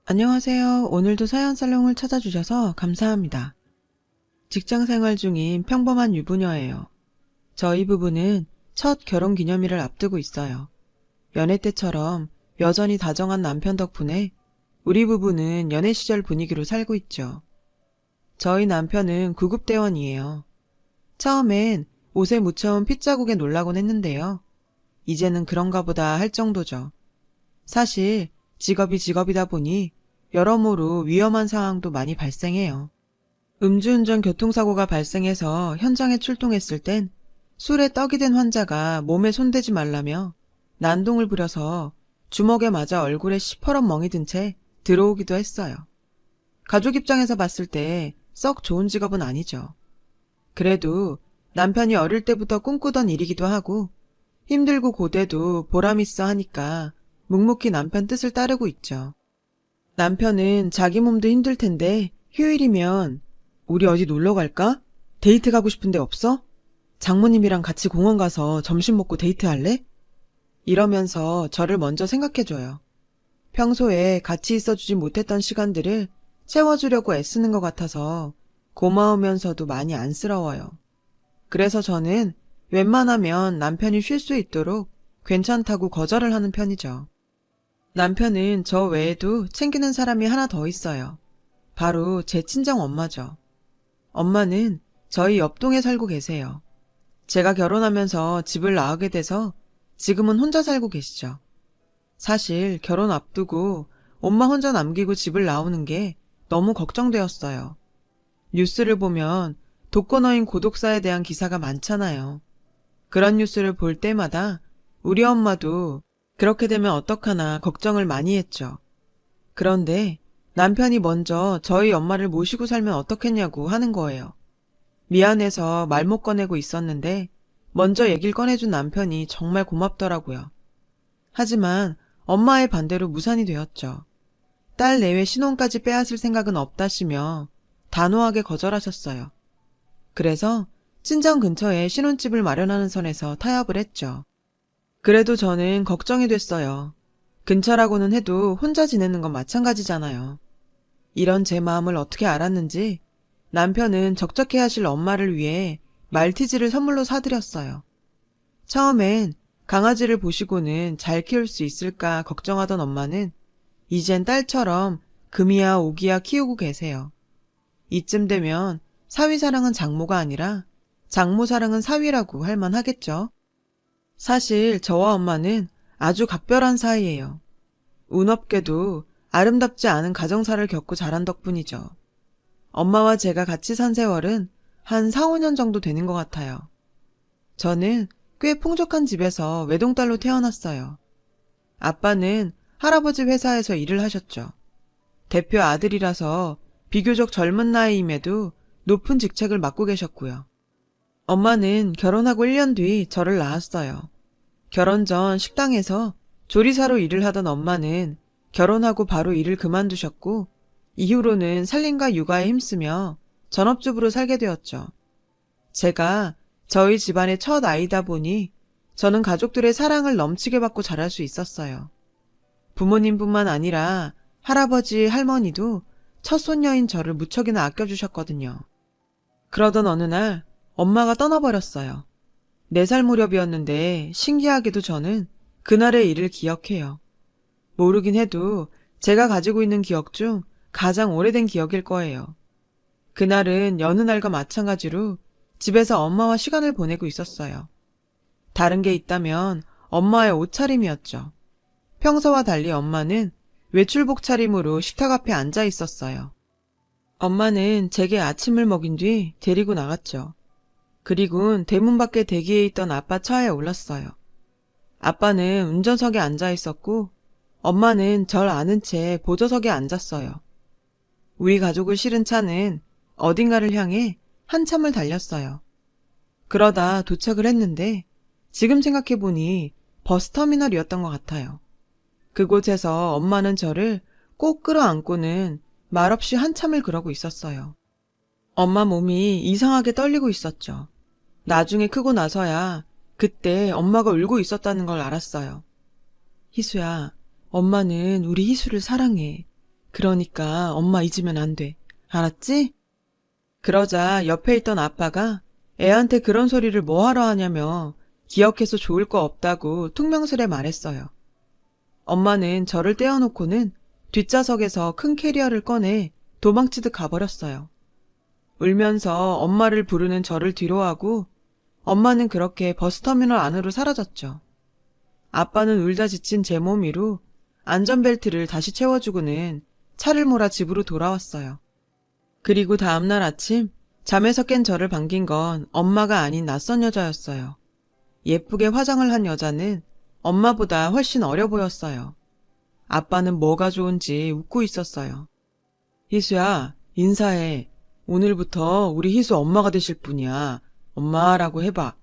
안녕하세요. 오늘도 사연살롱을 찾아주셔서 감사합니다. 직장생활 중인 평범한 유부녀예요. 저희 부부는 첫 결혼 기념일을 앞두고 있어요. 연애 때처럼 여전히 다정한 남편 덕분에 우리 부부는 연애 시절 분위기로 살고 있죠. 저희 남편은 구급대원이에요. 처음엔 옷에 묻혀온 핏자국에 놀라곤 했는데요. 이제는 그런가 보다 할 정도죠. 사실 직업이 직업이다 보니 여러모로 위험한 상황도 많이 발생해요. 음주운전 교통사고가 발생해서 현장에 출동했을 땐 술에 떡이 된 환자가 몸에 손대지 말라며 난동을 부려서 주먹에 맞아 얼굴에 시퍼런 멍이 든 채 들어오기도 했어요. 가족 입장에서 봤을 때 썩 좋은 직업은 아니죠. 그래도 남편이 어릴 때부터 꿈꾸던 일이기도 하고 힘들고 고돼도 보람있어 하니까 묵묵히 남편 뜻을 따르고 있죠. 남편은 자기 몸도 힘들 텐데 휴일이면 우리 어디 놀러 갈까? 데이트 가고 싶은데 없어? 장모님이랑 같이 공원 가서 점심 먹고 데이트할래? 이러면서 저를 먼저 생각해줘요. 평소에 같이 있어주지 못했던 시간들을 채워주려고 애쓰는 것 같아서 고마우면서도 많이 안쓰러워요. 그래서 저는 웬만하면 남편이 쉴 수 있도록 괜찮다고 거절을 하는 편이죠. 남편은 저 외에도 챙기는 사람이 하나 더 있어요. 바로 제 친정 엄마죠. 엄마는 저희 옆동에 살고 계세요. 제가 결혼하면서 집을 나가게 돼서 지금은 혼자 살고 계시죠. 사실 결혼 앞두고 엄마 혼자 남기고 집을 나오는 게 너무 걱정되었어요. 뉴스를 보면 독거노인 고독사에 대한 기사가 많잖아요. 그런 뉴스를 볼 때마다 우리 엄마도 그렇게 되면 어떡하나 걱정을 많이 했죠. 그런데 남편이 먼저 저희 엄마를 모시고 살면 어떻겠냐고 하는 거예요. 미안해서 말 못 꺼내고 있었는데 먼저 얘기를 꺼내준 남편이 정말 고맙더라고요. 하지만 엄마의 반대로 무산이 되었죠. 딸 내외 신혼까지 빼앗을 생각은 없다시며 단호하게 거절하셨어요. 그래서 친정 근처에 신혼집을 마련하는 선에서 타협을 했죠. 그래도 저는 걱정이 됐어요. 근처라고는 해도 혼자 지내는 건 마찬가지잖아요. 이런 제 마음을 어떻게 알았는지 남편은 적적해 하실 엄마를 위해 말티즈를 선물로 사드렸어요. 처음엔 강아지를 보시고는 잘 키울 수 있을까 걱정하던 엄마는 이젠 딸처럼 금이야 오기야 키우고 계세요. 이쯤 되면 사위 사랑은 장모가 아니라 장모 사랑은 사위라고 할 만하겠죠. 사실 저와 엄마는 아주 각별한 사이예요. 운 없게도 아름답지 않은 가정사를 겪고 자란 덕분이죠. 엄마와 제가 같이 산 세월은 한 4, 5년 정도 되는 것 같아요. 저는 꽤 풍족한 집에서 외동딸로 태어났어요. 아빠는 할아버지 회사에서 일을 하셨죠. 대표 아들이라서 비교적 젊은 나이임에도 높은 직책을 맡고 계셨고요. 엄마는 결혼하고 1년 뒤 저를 낳았어요. 결혼 전 식당에서 조리사로 일을 하던 엄마는 결혼하고 바로 일을 그만두셨고 이후로는 살림과 육아에 힘쓰며 전업주부로 살게 되었죠. 제가 저희 집안의 첫 아이다 보니 저는 가족들의 사랑을 넘치게 받고 자랄 수 있었어요. 부모님뿐만 아니라 할아버지, 할머니도 첫 손녀인 저를 무척이나 아껴주셨거든요. 그러던 어느 날 엄마가 떠나버렸어요. 4살 무렵이었는데 신기하게도 저는 그날의 일을 기억해요. 모르긴 해도 제가 가지고 있는 기억 중 가장 오래된 기억일 거예요. 그날은 여느 날과 마찬가지로 집에서 엄마와 시간을 보내고 있었어요. 다른 게 있다면 엄마의 옷차림이었죠. 평소와 달리 엄마는 외출복 차림으로 식탁 앞에 앉아 있었어요. 엄마는 제게 아침을 먹인 뒤 데리고 나갔죠. 그리고는 대문 밖에 대기해 있던 아빠 차에 올랐어요. 아빠는 운전석에 앉아 있었고 엄마는 절 아는 채 보조석에 앉았어요. 우리 가족을 실은 차는 어딘가를 향해 한참을 달렸어요. 그러다 도착을 했는데 지금 생각해보니 버스터미널이었던 것 같아요. 그곳에서 엄마는 저를 꼭 끌어안고는 말없이 한참을 그러고 있었어요. 엄마 몸이 이상하게 떨리고 있었죠. 나중에 크고 나서야 그때 엄마가 울고 있었다는 걸 알았어요. 희수야, 엄마는 우리 희수를 사랑해. 그러니까 엄마 잊으면 안 돼. 알았지? 그러자 옆에 있던 아빠가 애한테 그런 소리를 뭐하러 하냐며 기억해서 좋을 거 없다고 퉁명스레 말했어요. 엄마는 저를 떼어놓고는 뒷좌석에서 큰 캐리어를 꺼내 도망치듯 가버렸어요. 울면서 엄마를 부르는 저를 뒤로하고 엄마는 그렇게 버스터미널 안으로 사라졌죠. 아빠는 울다 지친 제 몸 위로 안전벨트를 다시 채워주고는 차를 몰아 집으로 돌아왔어요. 그리고 다음날 아침 잠에서 깬 저를 반긴 건 엄마가 아닌 낯선 여자였어요. 예쁘게 화장을 한 여자는 엄마보다 훨씬 어려 보였어요. 아빠는 뭐가 좋은지 웃고 있었어요. 희수야, 인사해. 오늘부터 우리 희수 엄마가 되실 분이야. 엄마라고 해봐.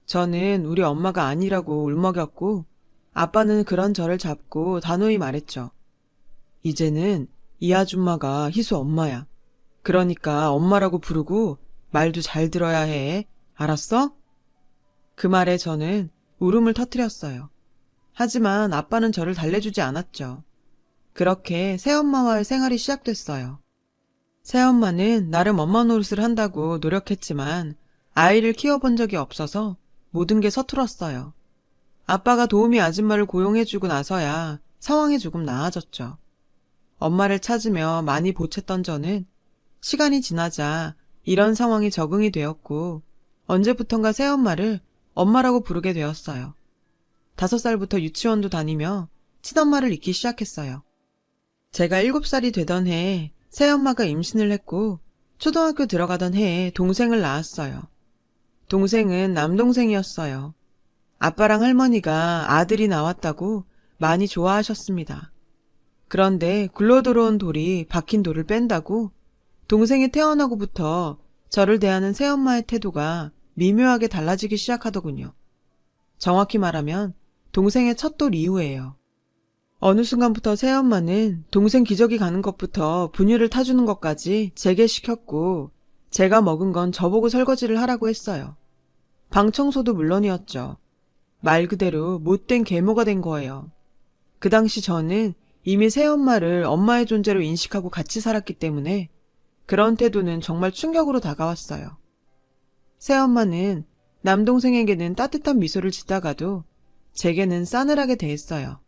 저는 우리 엄마가 아니라고 울먹였고 아빠는 그런 저를 잡고 단호히 말했죠. 이제는 이 아줌마가 희수 엄마야. 그러니까 엄마라고 부르고 말도 잘 들어야 해. 알았어? 그 말에 저는 울음을 터뜨렸어요. 하지만 아빠는 저를 달래주지 않았죠. 그렇게 새엄마와의 생활이 시작됐어요. 새엄마는 나름 엄마 노릇을 한다고 노력했지만 아이를 키워본 적이 없어서 모든 게 서툴었어요. 아빠가 도우미 아줌마를 고용해주고 나서야 상황이 조금 나아졌죠. 엄마를 찾으며 많이 보챘던 저는 시간이 지나자 이런 상황이 적응이 되었고 언제부턴가 새엄마를 엄마라고 부르게 되었어요. 5살부터 유치원도 다니며 친엄마를 잊기 시작했어요. 제가 7살이 되던 해에 새엄마가 임신을 했고 초등학교 들어가던 해에 동생을 낳았어요. 동생은 남동생이었어요. 아빠랑 할머니가 아들이 나왔다고 많이 좋아하셨습니다. 그런데 굴러 들어온 돌이 박힌 돌을 뺀다고 동생이 태어나고부터 저를 대하는 새엄마의 태도가 미묘하게 달라지기 시작하더군요. 정확히 말하면 동생의 첫 돌 이후예요. 어느 순간부터 새엄마는 동생 기저귀 가는 것부터 분유를 타주는 것까지 제게 시켰고 제가 먹은 건 저보고 설거지를 하라고 했어요. 방 청소도 물론이었죠. 말 그대로 못된 계모가 된 거예요. 그 당시 저는 이미 새엄마를 엄마의 존재로 인식하고 같이 살았기 때문에 그런 태도는 정말 충격으로 다가왔어요. 새엄마는 남동생에게는 따뜻한 미소를 짓다가도 제게는 싸늘하게 대했어요.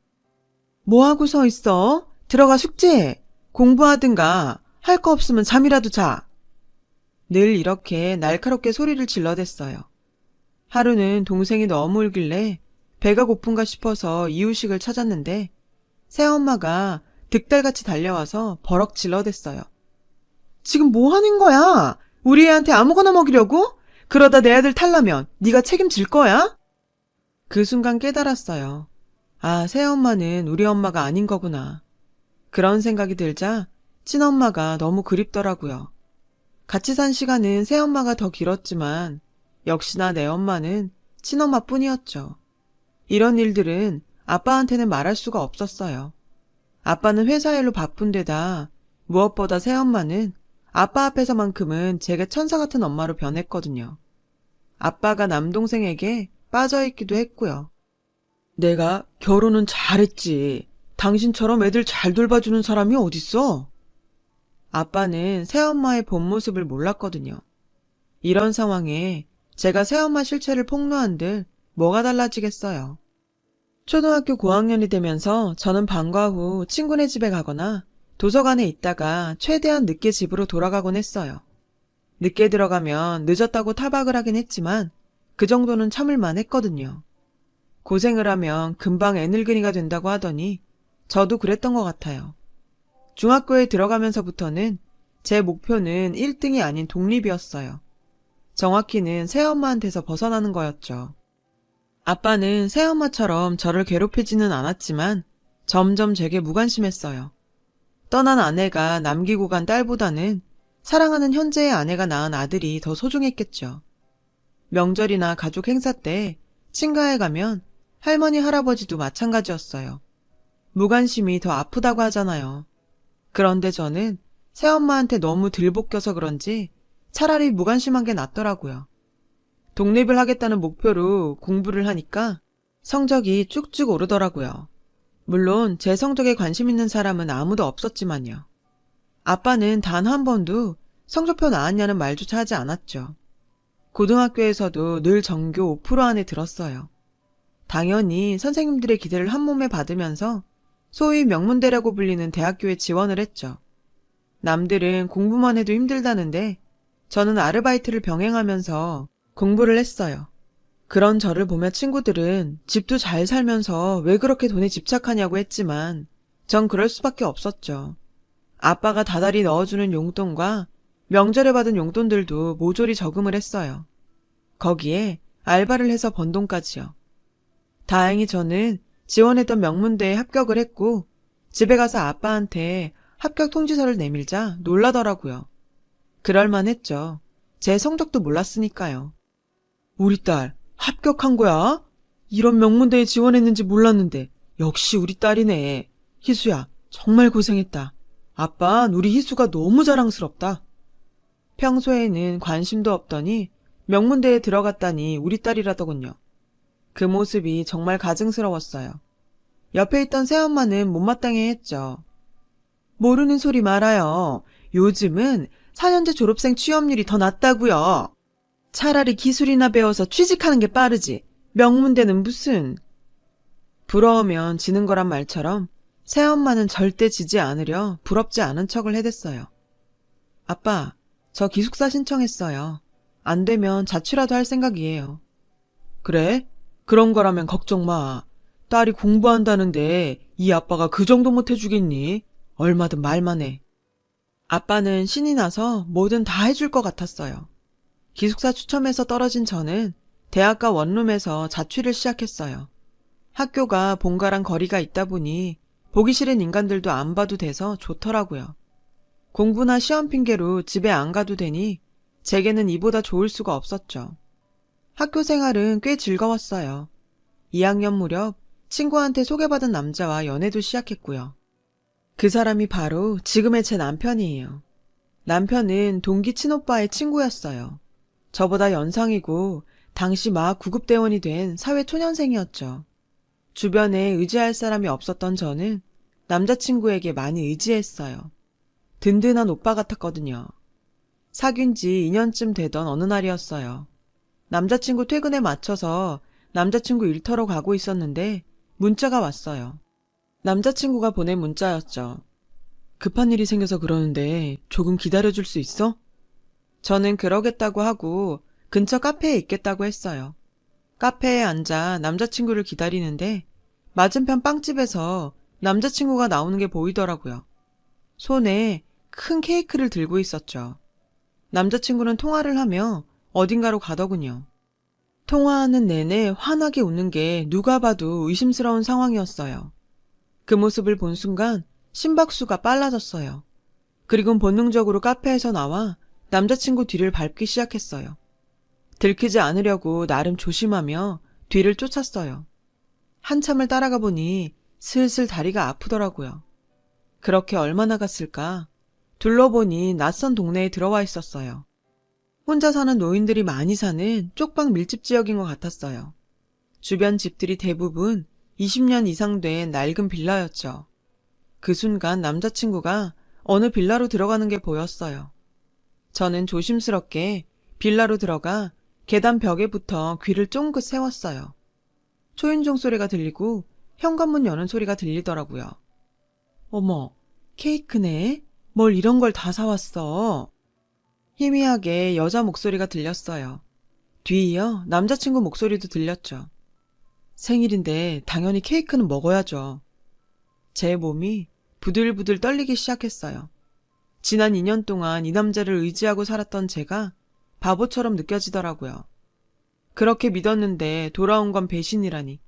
뭐하고 서 있어? 들어가 숙제해. 공부하든가 할 거 없으면 잠이라도 자. 늘 이렇게 날카롭게 소리를 질러댔어요. 하루는 동생이 너무 울길래 배가 고픈가 싶어서 이유식을 찾았는데 새엄마가 득달같이 달려와서 버럭 질러댔어요. 지금 뭐 하는 거야? 우리 애한테 아무거나 먹이려고? 그러다 내 아들 탈라면 네가 책임질 거야? 그 순간 깨달았어요. 아, 새엄마는 우리 엄마가 아닌 거구나. 그런 생각이 들자 친엄마가 너무 그립더라고요. 같이 산 시간은 새엄마가 더 길었지만 역시나 내 엄마는 친엄마뿐이었죠. 이런 일들은 아빠한테는 말할 수가 없었어요. 아빠는 회사 일로 바쁜 데다 무엇보다 새엄마는 아빠 앞에서만큼은 제게 천사 같은 엄마로 변했거든요. 아빠가 남동생에게 빠져있기도 했고요. 내가 결혼은 잘했지. 당신처럼 애들 잘 돌봐주는 사람이 어딨어? 아빠는 새엄마의 본 모습을 몰랐거든요. 이런 상황에 제가 새엄마 실체를 폭로한들 뭐가 달라지겠어요. 초등학교 고학년이 되면서 저는 방과 후 친구네 집에 가거나 도서관에 있다가 최대한 늦게 집으로 돌아가곤 했어요. 늦게 들어가면 늦었다고 타박을 하긴 했지만 그 정도는 참을만 했거든요. 고생을 하면 금방 애늙은이가 된다고 하더니 저도 그랬던 것 같아요. 중학교에 들어가면서부터는 제 목표는 1등이 아닌 독립이었어요. 정확히는 새엄마한테서 벗어나는 거였죠. 아빠는 새엄마처럼 저를 괴롭히지는 않았지만 점점 제게 무관심했어요. 떠난 아내가 남기고 간 딸보다는 사랑하는 현재의 아내가 낳은 아들이 더 소중했겠죠. 명절이나 가족 행사 때 친가에 가면 할머니 할아버지도 마찬가지였어요. 무관심이 더 아프다고 하잖아요. 그런데 저는 새엄마한테 너무 들볶여서 그런지 차라리 무관심한 게 낫더라고요. 독립을 하겠다는 목표로 공부를 하니까 성적이 쭉쭉 오르더라고요. 물론 제 성적에 관심 있는 사람은 아무도 없었지만요. 아빠는 단 한 번도 성적표 나왔냐는 말조차 하지 않았죠. 고등학교에서도 늘 전교 5% 안에 들었어요. 당연히 선생님들의 기대를 한몸에 받으면서 소위 명문대라고 불리는 대학교에 지원을 했죠. 남들은 공부만 해도 힘들다는데 저는 아르바이트를 병행하면서 공부를 했어요. 그런 저를 보며 친구들은 집도 잘 살면서 왜 그렇게 돈에 집착하냐고 했지만 전 그럴 수밖에 없었죠. 아빠가 다달이 넣어주는 용돈과 명절에 받은 용돈들도 모조리 저금을 했어요. 거기에 알바를 해서 번 돈까지요. 다행히 저는 지원했던 명문대에 합격을 했고 집에 가서 아빠한테 합격 통지서를 내밀자 놀라더라고요. 그럴만했죠. 제 성적도 몰랐으니까요. 우리 딸 합격한 거야? 이런 명문대에 지원했는지 몰랐는데 역시 우리 딸이네. 희수야 정말 고생했다. 아빤 우리 희수가 너무 자랑스럽다. 평소에는 관심도 없더니 명문대에 들어갔다니 우리 딸이라더군요. 그 모습이 정말 가증스러웠어요. 옆에 있던 새엄마는 못마땅해 했죠. 모르는 소리 말아요. 요즘은 4년제 졸업생 취업률이 더 낮다고요. 차라리 기술이나 배워서 취직하는 게 빠르지. 명문대는 무슨. 부러우면 지는 거란 말처럼 새엄마는 절대 지지 않으려 부럽지 않은 척을 해댔어요. 아빠, 저 기숙사 신청했어요. 안 되면 자취라도 할 생각이에요. 그래? 그런 거라면 걱정 마. 딸이 공부한다는데 이 아빠가 그 정도 못 해주겠니? 얼마든 말만 해. 아빠는 신이 나서 뭐든 다 해줄 것 같았어요. 기숙사 추첨에서 떨어진 저는 대학가 원룸에서 자취를 시작했어요. 학교가 본가랑 거리가 있다 보니 보기 싫은 인간들도 안 봐도 돼서 좋더라고요. 공부나 시험 핑계로 집에 안 가도 되니 제게는 이보다 좋을 수가 없었죠. 학교 생활은 꽤 즐거웠어요. 2학년 무렵 친구한테 소개받은 남자와 연애도 시작했고요. 그 사람이 바로 지금의 제 남편이에요. 남편은 동기 친오빠의 친구였어요. 저보다 연상이고 당시 막 구급대원이 된 사회초년생이었죠. 주변에 의지할 사람이 없었던 저는 남자친구에게 많이 의지했어요. 든든한 오빠 같았거든요. 사귄 지 2년쯤 되던 어느 날이었어요. 남자친구 퇴근에 맞춰서 남자친구 일터로 가고 있었는데 문자가 왔어요. 남자친구가 보낸 문자였죠. 급한 일이 생겨서 그러는데 조금 기다려줄 수 있어? 저는 그러겠다고 하고 근처 카페에 있겠다고 했어요. 카페에 앉아 남자친구를 기다리는데 맞은편 빵집에서 남자친구가 나오는 게 보이더라고요. 손에 큰 케이크를 들고 있었죠. 남자친구는 통화를 하며 어딘가로 가더군요. 통화하는 내내 환하게 웃는 게 누가 봐도 의심스러운 상황이었어요. 그 모습을 본 순간 심박수가 빨라졌어요. 그리고 본능적으로 카페에서 나와 남자친구 뒤를 밟기 시작했어요. 들키지 않으려고 나름 조심하며 뒤를 쫓았어요. 한참을 따라가 보니 슬슬 다리가 아프더라고요. 그렇게 얼마나 갔을까? 둘러보니 낯선 동네에 들어와 있었어요. 혼자 사는 노인들이 많이 사는 쪽방 밀집 지역인 것 같았어요. 주변 집들이 대부분 20년 이상 된 낡은 빌라였죠. 그 순간 남자친구가 어느 빌라로 들어가는 게 보였어요. 저는 조심스럽게 빌라로 들어가 계단 벽에 붙어 귀를 쫑긋 세웠어요. 초인종 소리가 들리고 현관문 여는 소리가 들리더라고요. 어머, 케이크네? 뭘 이런 걸 다 사왔어? 희미하게 여자 목소리가 들렸어요. 뒤이어 남자친구 목소리도 들렸죠. 생일인데 당연히 케이크는 먹어야죠. 제 몸이 부들부들 떨리기 시작했어요. 지난 2년 동안 이 남자를 의지하고 살았던 제가 바보처럼 느껴지더라고요. 그렇게 믿었는데 돌아온 건 배신이라니.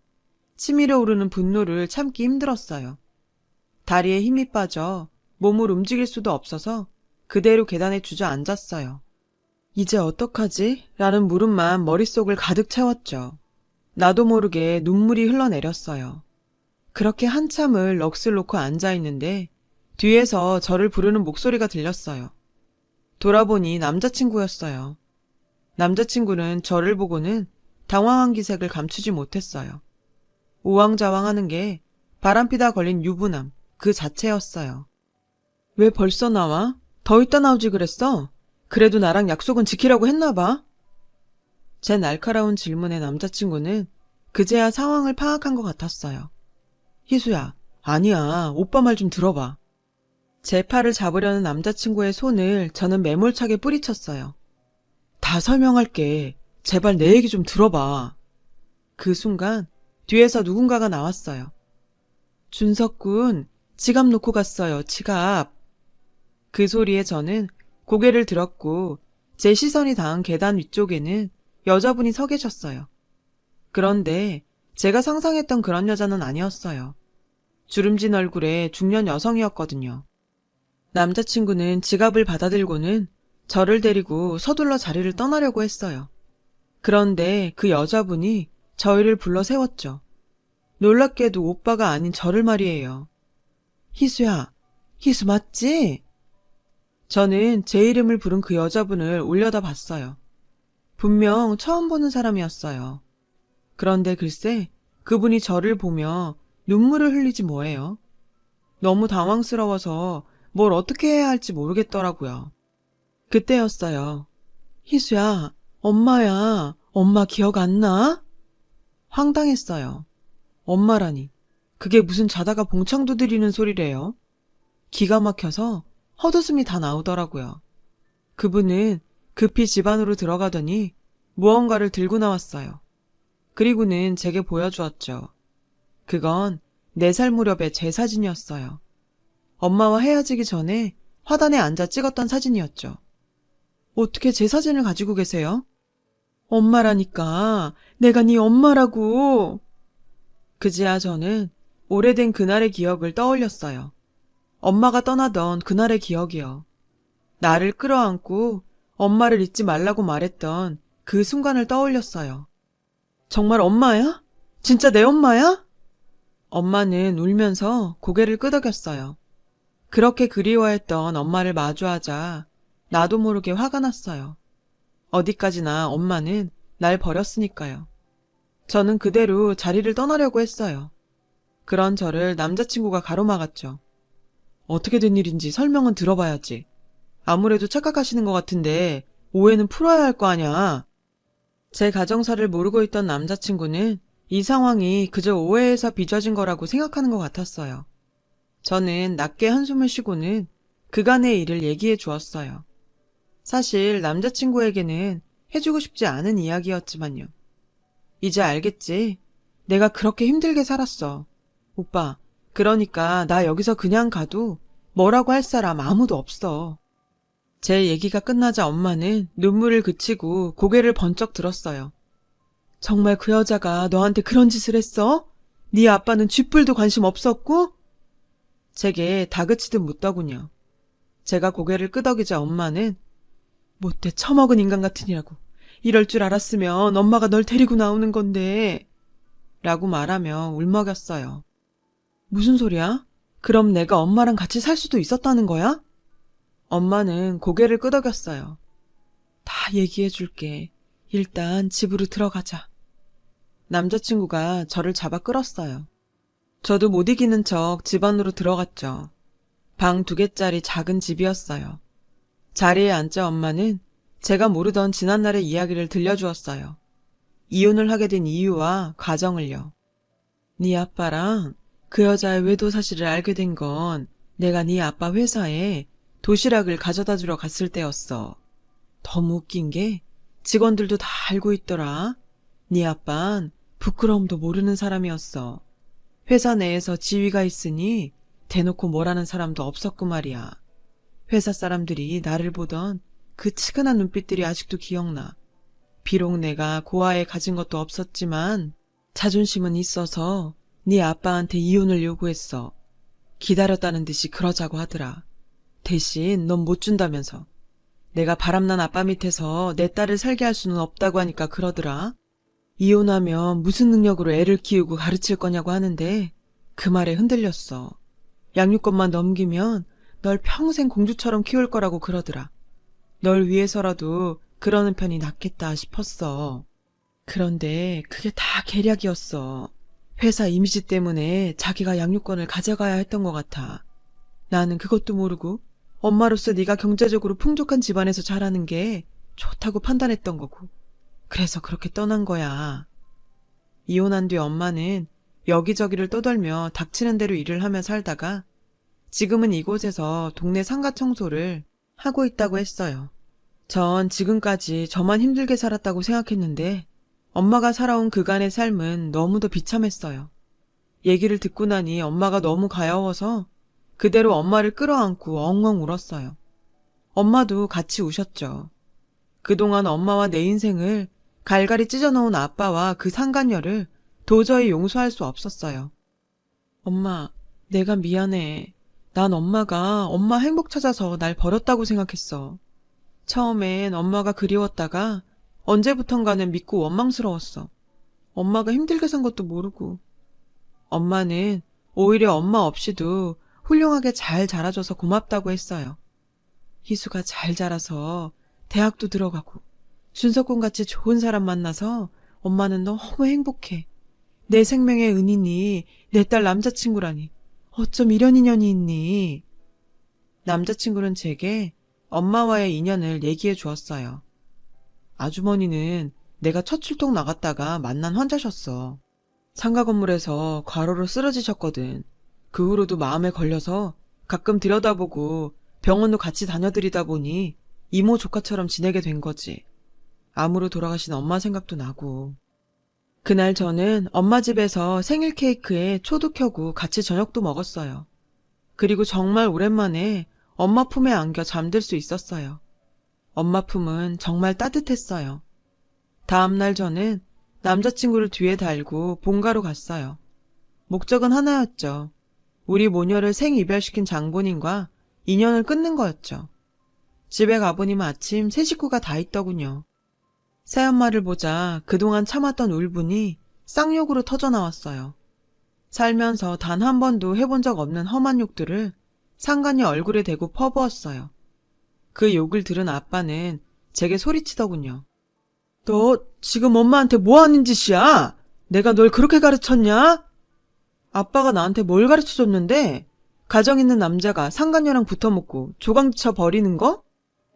치밀어 오르는 분노를 참기 힘들었어요. 다리에 힘이 빠져 몸을 움직일 수도 없어서 그대로 계단에 주저앉았어요. 이제 어떡하지? 라는 물음만 머릿속을 가득 채웠죠. 나도 모르게 눈물이 흘러내렸어요. 그렇게 한참을 넋을 놓고 앉아있는데 뒤에서 저를 부르는 목소리가 들렸어요. 돌아보니 남자친구였어요. 남자친구는 저를 보고는 당황한 기색을 감추지 못했어요. 우왕좌왕하는 게 바람피다 걸린 유부남 그 자체였어요. 왜 벌써 나와? 더 있다 나오지 그랬어? 그래도 나랑 약속은 지키라고 했나 봐. 제 날카로운 질문에 남자친구는 그제야 상황을 파악한 것 같았어요. 희수야, 아니야. 오빠 말 좀 들어봐. 제 팔을 잡으려는 남자친구의 손을 저는 매몰차게 뿌리쳤어요. 다 설명할게. 제발 내 얘기 좀 들어봐. 그 순간 뒤에서 누군가가 나왔어요. 준석군, 지갑 놓고 갔어요. 지갑. 그 소리에 저는 고개를 들었고 제 시선이 닿은 계단 위쪽에는 여자분이 서 계셨어요. 그런데 제가 상상했던 그런 여자는 아니었어요. 주름진 얼굴의 중년 여성이었거든요. 남자친구는 지갑을 받아들고는 저를 데리고 서둘러 자리를 떠나려고 했어요. 그런데 그 여자분이 저희를 불러 세웠죠. 놀랍게도 오빠가 아닌 저를 말이에요. 희수야, 희수 맞지? 저는 제 이름을 부른 그 여자분을 올려다 봤어요. 분명 처음 보는 사람이었어요. 그런데 글쎄 그분이 저를 보며 눈물을 흘리지 뭐예요. 너무 당황스러워서 뭘 어떻게 해야 할지 모르겠더라고요. 그때였어요. 희수야, 엄마야, 엄마 기억 안 나? 황당했어요. 엄마라니, 그게 무슨 자다가 봉창 두드리는 소리래요? 기가 막혀서 헛웃음이 다 나오더라고요. 그분은 급히 집 안으로 들어가더니 무언가를 들고 나왔어요. 그리고는 제게 보여주었죠. 그건 4살 무렵의 제 사진이었어요. 엄마와 헤어지기 전에 화단에 앉아 찍었던 사진이었죠. 어떻게 제 사진을 가지고 계세요? 엄마라니까. 내가 네 엄마라고. 그제야 저는 오래된 그날의 기억을 떠올렸어요. 엄마가 떠나던 그날의 기억이요. 나를 끌어안고 엄마를 잊지 말라고 말했던 그 순간을 떠올렸어요. 정말 엄마야? 진짜 내 엄마야? 엄마는 울면서 고개를 끄덕였어요. 그렇게 그리워했던 엄마를 마주하자 나도 모르게 화가 났어요. 어디까지나 엄마는 날 버렸으니까요. 저는 그대로 자리를 떠나려고 했어요. 그런 저를 남자친구가 가로막았죠. 어떻게 된 일인지 설명은 들어봐야지. 아무래도 착각하시는 것 같은데 오해는 풀어야 할 거 아냐. 제 가정사를 모르고 있던 남자친구는 이 상황이 그저 오해에서 빚어진 거라고 생각하는 것 같았어요. 저는 낮게 한숨을 쉬고는 그간의 일을 얘기해 주었어요. 사실 남자친구에게는 해주고 싶지 않은 이야기였지만요. 이제 알겠지? 내가 그렇게 힘들게 살았어. 오빠, 그러니까 나 여기서 그냥 가도 뭐라고 할 사람 아무도 없어. 제 얘기가 끝나자 엄마는 눈물을 그치고 고개를 번쩍 들었어요. 정말 그 여자가 너한테 그런 짓을 했어? 네 아빠는 쥐뿔도 관심 없었고? 제게 다그치듯 묻더군요. 제가 고개를 끄덕이자 엄마는 못돼 처먹은 인간 같으니라고. 이럴 줄 알았으면 엄마가 널 데리고 나오는 건데 라고 말하며 울먹였어요. 무슨 소리야? 그럼 내가 엄마랑 같이 살 수도 있었다는 거야? 엄마는 고개를 끄덕였어요. 다 얘기해 줄게. 일단 집으로 들어가자. 남자친구가 저를 잡아 끌었어요. 저도 못 이기는 척 집 안으로 들어갔죠. 방 2개짜리 작은 집이었어요. 자리에 앉자 엄마는 제가 모르던 지난날의 이야기를 들려주었어요. 이혼을 하게 된 이유와 과정을요. 네 아빠랑 그 여자의 외도 사실을 알게 된 건 내가 네 아빠 회사에 도시락을 가져다 주러 갔을 때였어. 너무 웃긴 게 직원들도 다 알고 있더라. 네 아빤 부끄러움도 모르는 사람이었어. 회사 내에서 지위가 있으니 대놓고 뭐라는 사람도 없었고 말이야. 회사 사람들이 나를 보던 그 치근한 눈빛들이 아직도 기억나. 비록 내가 고아에 가진 것도 없었지만 자존심은 있어서 네 아빠한테 이혼을 요구했어. 기다렸다는 듯이 그러자고 하더라. 대신 넌 못 준다면서. 내가 바람난 아빠 밑에서 내 딸을 살게 할 수는 없다고 하니까 그러더라. 이혼하면 무슨 능력으로 애를 키우고 가르칠 거냐고 하는데 그 말에 흔들렸어. 양육권만 넘기면 널 평생 공주처럼 키울 거라고 그러더라. 널 위해서라도 그러는 편이 낫겠다 싶었어. 그런데 그게 다 계략이었어. 회사 이미지 때문에 자기가 양육권을 가져가야 했던 것 같아. 나는 그것도 모르고 엄마로서 네가 경제적으로 풍족한 집안에서 자라는 게 좋다고 판단했던 거고. 그래서 그렇게 떠난 거야. 이혼한 뒤 엄마는 여기저기를 떠돌며 닥치는 대로 일을 하며 살다가 지금은 이곳에서 동네 상가 청소를 하고 있다고 했어요. 전 지금까지 저만 힘들게 살았다고 생각했는데 엄마가 살아온 그간의 삶은 너무도 비참했어요. 얘기를 듣고 나니 엄마가 너무 가여워서 그대로 엄마를 끌어안고 엉엉 울었어요. 엄마도 같이 우셨죠. 그동안 엄마와 내 인생을 갈갈이 찢어놓은 아빠와 그 상간녀를 도저히 용서할 수 없었어요. 엄마, 내가 미안해. 난 엄마가 엄마 행복 찾아서 날 버렸다고 생각했어. 처음엔 엄마가 그리웠다가 언제부턴가는 믿고 원망스러웠어. 엄마가 힘들게 산 것도 모르고. 엄마는 오히려 엄마 없이도 훌륭하게 잘 자라줘서 고맙다고 했어요. 희수가 잘 자라서 대학도 들어가고 준석군같이 좋은 사람 만나서 엄마는 너무 행복해. 내 생명의 은인이 내 딸 남자친구라니. 어쩜 이런 인연이 있니? 남자친구는 제게 엄마와의 인연을 얘기해 주었어요. 아주머니는 내가 첫 출동 나갔다가 만난 환자셨어. 상가 건물에서 과로로 쓰러지셨거든. 그 후로도 마음에 걸려서 가끔 들여다보고 병원도 같이 다녀드리다 보니 이모 조카처럼 지내게 된 거지. 암으로 돌아가신 엄마 생각도 나고. 그날 저는 엄마 집에서 생일 케이크에 초도 켜고 같이 저녁도 먹었어요. 그리고 정말 오랜만에 엄마 품에 안겨 잠들 수 있었어요. 엄마 품은 정말 따뜻했어요. 다음날 저는 남자친구를 뒤에 달고 본가로 갔어요. 목적은 하나였죠. 우리 모녀를 생이별시킨 장본인과 인연을 끊는 거였죠. 집에 가보니 마침 새 식구가 다 있더군요. 새엄마를 보자 그동안 참았던 울분이 쌍욕으로 터져나왔어요. 살면서 단 한 번도 해본 적 없는 험한 욕들을 상간녀 얼굴에 대고 퍼부었어요. 그 욕을 들은 아빠는 제게 소리치더군요. 너 지금 엄마한테 뭐 하는 짓이야? 내가 널 그렇게 가르쳤냐? 아빠가 나한테 뭘 가르쳐줬는데? 가정 있는 남자가 상간녀랑 붙어먹고 조강지쳐 버리는 거?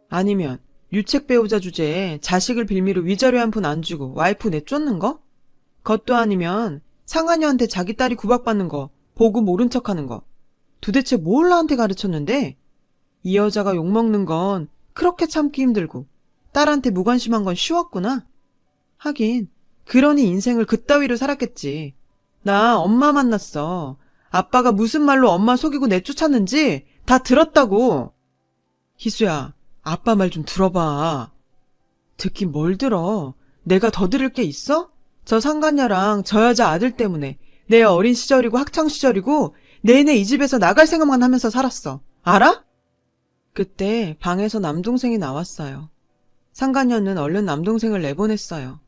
아니면 유책 배우자 주제에 자식을 빌미로 위자료 한 푼 안 주고 와이프 내쫓는 거? 그것도 아니면 상간녀한테 자기 딸이 구박받는 거 보고 모른 척하는 거. 도대체 뭘 나한테 가르쳤는데? 이 여자가 욕먹는 건 그렇게 참기 힘들고 딸한테 무관심한 건 쉬웠구나. 하긴 그러니 인생을 그따위로 살았겠지. 나 엄마 만났어. 아빠가 무슨 말로 엄마 속이고 내쫓았는지 다 들었다고. 희수야, 아빠 말 좀 들어봐. 듣긴 뭘 들어. 내가 더 들을 게 있어? 저 상간녀랑 저 여자 아들 때문에 내 어린 시절이고 학창시절이고 내내 이 집에서 나갈 생각만 하면서 살았어. 알아? 그때 방에서 남동생이 나왔어요. 상간녀는 얼른 남동생을 내보냈어요.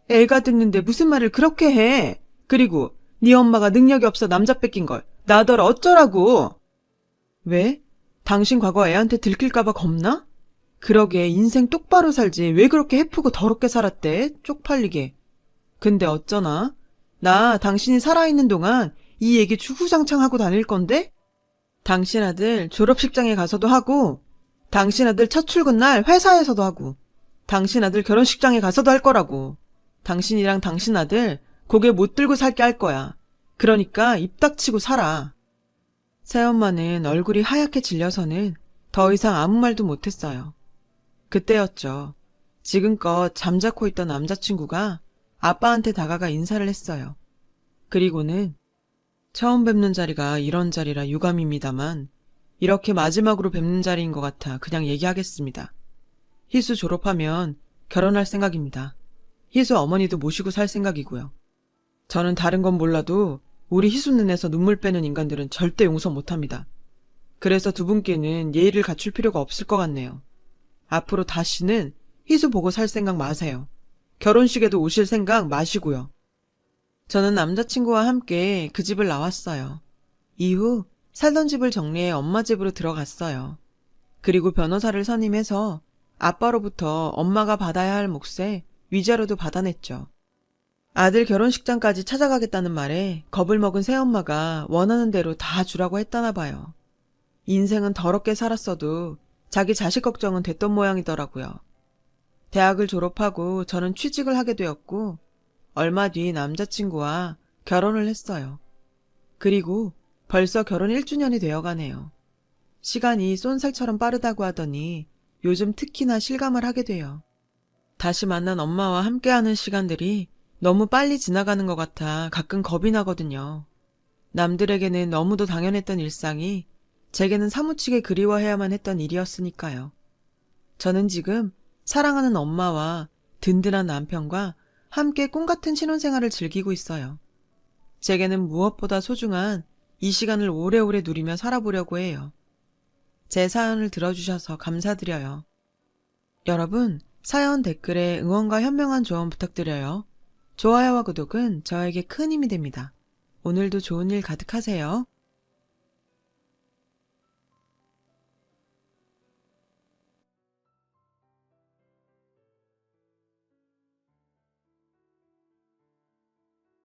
애가 듣는데 무슨 말을 그렇게 해. 그리고 네 엄마가 능력이 없어 남자 뺏긴 걸 나더러 어쩌라고. 왜? 당신 과거 애한테 들킬까봐 겁나? 그러게 인생 똑바로 살지 왜 그렇게 해프고 더럽게 살았대? 쪽팔리게. 근데 어쩌나? 나 당신이 살아있는 동안 이 얘기 주구장창 하고 다닐 건데? 당신 아들 졸업식장에 가서도 하고 당신 아들 첫 출근 날 회사에서도 하고 당신 아들 결혼식장에 가서도 할 거라고. 당신이랑 당신 아들 고개 못 들고 살게 할 거야. 그러니까 입 닥치고 살아. 새엄마는 얼굴이 하얗게 질려서는 더 이상 아무 말도 못했어요. 그때였죠. 지금껏 잠자코 있던 남자친구가 아빠한테 다가가 인사를 했어요. 그리고는 처음 뵙는 자리가 이런 자리라 유감입니다만 이렇게 마지막으로 뵙는 자리인 것 같아 그냥 얘기하겠습니다. 희수 졸업하면 결혼할 생각입니다. 희수 어머니도 모시고 살 생각이고요. 저는 다른 건 몰라도 우리 희수 눈에서 눈물 빼는 인간들은 절대 용서 못합니다. 그래서 두 분께는 예의를 갖출 필요가 없을 것 같네요. 앞으로 다시는 희수 보고 살 생각 마세요. 결혼식에도 오실 생각 마시고요. 저는 남자친구와 함께 그 집을 나왔어요. 이후 살던 집을 정리해 엄마 집으로 들어갔어요. 그리고 변호사를 선임해서 아빠로부터 엄마가 받아야 할 몫에 위자료도 받아냈죠. 아들 결혼식장까지 찾아가겠다는 말에 겁을 먹은 새엄마가 원하는 대로 다 주라고 했다나 봐요. 인생은 더럽게 살았어도 자기 자식 걱정은 됐던 모양이더라고요. 대학을 졸업하고 저는 취직을 하게 되었고 얼마 뒤 남자친구와 결혼을 했어요. 그리고 벌써 결혼 1주년이 되어가네요. 시간이 쏜살처럼 빠르다고 하더니 요즘 특히나 실감을 하게 돼요. 다시 만난 엄마와 함께하는 시간들이 너무 빨리 지나가는 것 같아 가끔 겁이 나거든요. 남들에게는 너무도 당연했던 일상이 제게는 사무치게 그리워해야만 했던 일이었으니까요. 저는 지금 사랑하는 엄마와 든든한 남편과 함께 꿈같은 신혼생활을 즐기고 있어요. 제게는 무엇보다 소중한 이 시간을 오래오래 누리며 살아보려고 해요. 제 사연을 들어주셔서 감사드려요. 여러분, 사연 댓글에 응원과 현명한 조언 부탁드려요. 좋아요와 구독은 저에게 큰 힘이 됩니다. 오늘도 좋은 일 가득하세요.